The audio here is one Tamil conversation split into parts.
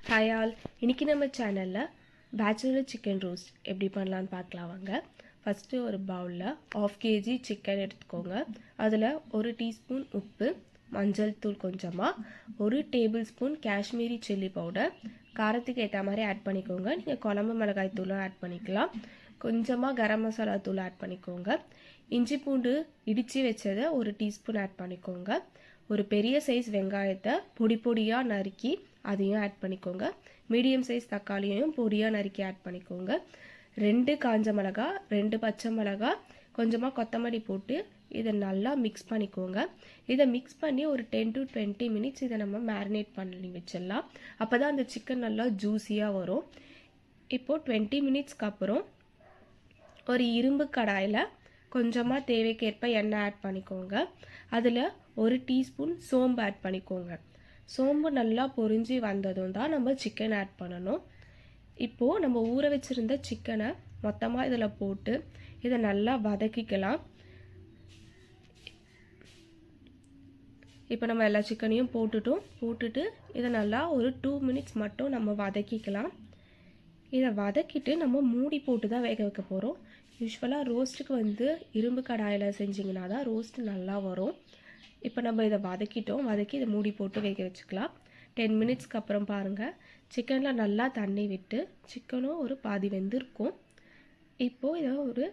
ஹாய் ஆல், இன்றைக்கி நம்ம சேனலில் பேச்சுலர் சிக்கன் ரோஸ்ட் எப்படி பண்ணலான்னு பார்க்கலாம் வாங்க. ஃபஸ்ட்டு ஒரு பவுலில் 1/2 kg சிக்கன் எடுத்துக்கோங்க. அதில் 1 டீஸ்பூன் உப்பு, மஞ்சள் தூள் கொஞ்சமாக, 1 table spoon Kashmiri chilli powder, காரத்துக்கு ஏற்ற மாதிரி ஆட் பண்ணிக்கோங்க. நீங்கள் குழம்பு மிளகாய் தூளும் ஆட் பண்ணிக்கலாம். கொஞ்சமாக கரம் மசாலா தூள் ஆட் பண்ணிக்கோங்க. இஞ்சி பூண்டு இடித்து வச்சதை 1 டீஸ்பூன் ஆட் பண்ணிக்கோங்க. ஒரு பெரிய சைஸ் வெங்காயத்தை பொடி பொடியாக நறுக்கி அதையும் ஆட் பண்ணிக்கோங்க. மீடியம் சைஸ் தக்காளியையும் பொடியாக நறுக்கி ஆட் பண்ணிக்கோங்க. 2 காஞ்ச மிளகா, 2 பச்சை மிளகா, கொஞ்சமாக கொத்தமல்லி போட்டு இதை நல்லா மிக்ஸ் பண்ணிக்கோங்க. இதை மிக்ஸ் பண்ணி ஒரு 10 to 20 மினிட்ஸ் இதை நம்ம மேரினேட் பண்ணி வச்சிடலாம். அப்போ தான் அந்த சிக்கன் நல்லா ஜூஸியாக வரும். இப்போது 20 மினிட்ஸ்க்கு அப்புறம் ஒரு இரும்பு கடாயில் கொஞ்சமாக தேவைக்கேற்ப எண்ணெய் ஆட் பண்ணிக்கோங்க. அதில் 1 டீஸ்பூன் சோம்பு ஆட் பண்ணிக்கோங்க. சோம்பு நல்லா பொரிஞ்சு வந்ததும் தான் நம்ம சிக்கன் ஆட் பண்ணணும். இப்போது நம்ம ஊற வச்சுருந்த சிக்கனை மொத்தமாக இதில் போட்டு இதை நல்லா வதக்கிக்கலாம். இப்போ நம்ம எல்லா சிக்கனையும் போட்டுட்டு இதை நல்லா ஒரு 2 மினிட்ஸ் மட்டும் நம்ம வதக்கிக்கலாம். இதை வதக்கிட்டு நம்ம மூடி போட்டு தான் வேக வைக்க போகிறோம். யூஸ்வலாக ரோஸ்ட்டுக்கு இரும்பு கடாயில் செஞ்சிங்கன்னா தான் ரோஸ்ட்டு நல்லா வரும். இப்போ நம்ம இதை வதக்கி இதை மூடி போட்டு வேக வச்சுக்கலாம். 10 மினிட்ஸ்க்கு அப்புறம் பாருங்கள், சிக்கனில் நல்லா தண்ணி விட்டு சிக்கனும் ஒரு பாதி வெந்திருக்கும். இப்போது இதை ஒரு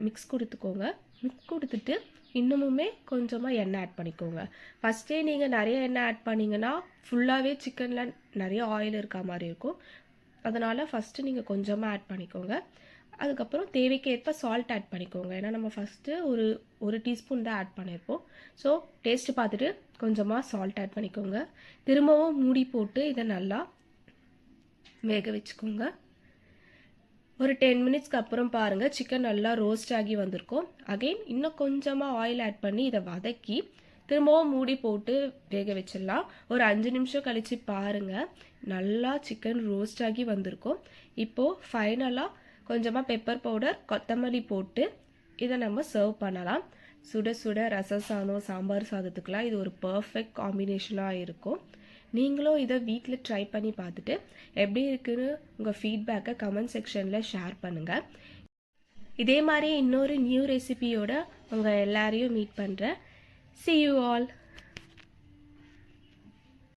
மிக்ஸ் கொடுத்துக்கோங்க. மிக்ஸ் கொடுத்துட்டு இன்னமுமே கொஞ்சமாக எண்ணெய் ஆட் பண்ணிக்கோங்க. ஃபஸ்ட்டே நீங்கள் நிறைய எண்ணெய் ஆட் பண்ணிங்கன்னா ஃபுல்லாகவே சிக்கனில் நிறைய ஆயில் இருக்க மாதிரி இருக்கும். அதனால் ஃபஸ்ட்டு நீங்கள் கொஞ்சமாக ஆட் பண்ணிக்கோங்க. அதுக்கப்புறம் தேவைக்கேற்ப சால்ட் ஆட் பண்ணிக்கோங்க. ஏன்னா நம்ம ஃபஸ்ட்டு ஒரு டீஸ்பூன் தான் ஆட் பண்ணியிருப்போம். ஸோ டேஸ்ட்டு பார்த்துட்டு கொஞ்சமாக சால்ட் ஆட் பண்ணிக்கோங்க. திரும்பவும் மூடி போட்டு இதை நல்லா வேக வச்சுக்கோங்க. ஒரு 10 மினிட்ஸ்க்கு அப்புறம் பாருங்கள், சிக்கன் நல்லா ரோஸ்ட் ஆகி வந்திருக்கும். அகெயின் இன்னும் கொஞ்சமாக ஆயில் ஆட் பண்ணி இதை வதக்கி திரும்பவும் மூடி போட்டு வேக வச்சிடலாம். ஒரு 5 நிமிஷம் கழித்து பாருங்கள், நல்லா சிக்கன் ரோஸ்ட் ஆகி வந்திருக்கும். இப்போது ஃபைனலாக கொஞ்சமாக பெப்பர் பவுடர், கொத்தமல்லி போட்டு இதை நம்ம சர்வ் பண்ணலாம். சுட சுட ரசம் சாதம், சாம்பார் சாதத்துக்கெலாம் இது ஒரு பர்ஃபெக்ட் காம்பினேஷனாக இருக்கும். நீங்களும் இதை வீட்டில் ட்ரை பண்ணி பார்த்துட்டு எப்படி இருக்குன்னு உங்கள் ஃபீட்பேக்கை கமெண்ட் செக்ஷனில் ஷேர் பண்ணுங்கள். இதே மாதிரி இன்னொரு நியூ ரெசிபியோட உங்கள் எல்லாரையும் மீட் பண்ணுறேன். See you all.